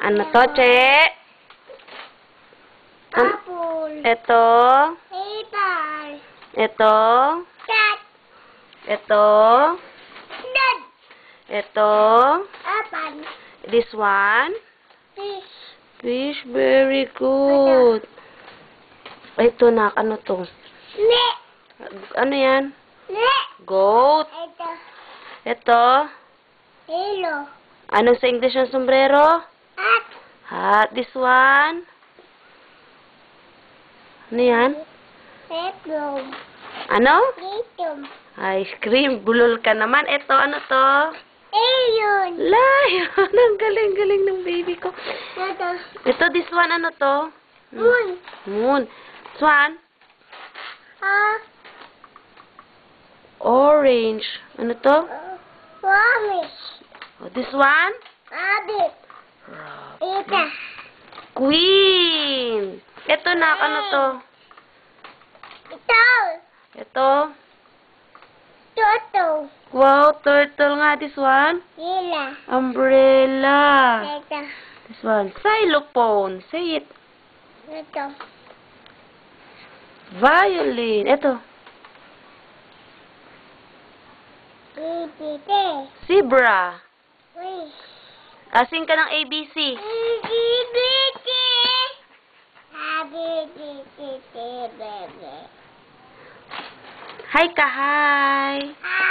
Ano to, Che? Apple. Ito. Apple. Ito. Cat. Ito. Dad. Ito. Apple. This one. Fish. Fish, very good. Ito na, ano to? Ne. Ano yan? Ne. Goat. Ito. Ito. Hello. Anong sa English ng sombrero? Hat. Hat. This one. Ano yan? Apple. Ano? Dito. Ice cream. Bulol ka naman. Ito, ano to? Ayun. Lion. Ang galing-galing ng baby ko. Ito. Ito, this one, ano to? Moon. Moon. This one? Ah. Orange. Ano to? Promise. Oh, this one? Rabbit. Ito. Queen. Ito na, ano to? Ito. Ito. Toto. Wow, turtle nga. This one? Hila. Umbrella. Ito. This one? Xylophone. Say it. Ito. Violin. Ito. Ipite. Zebra. Uy. Asing ka ng ABC. Ipite. Habitite, bebe. Hi ka, hi. Hi.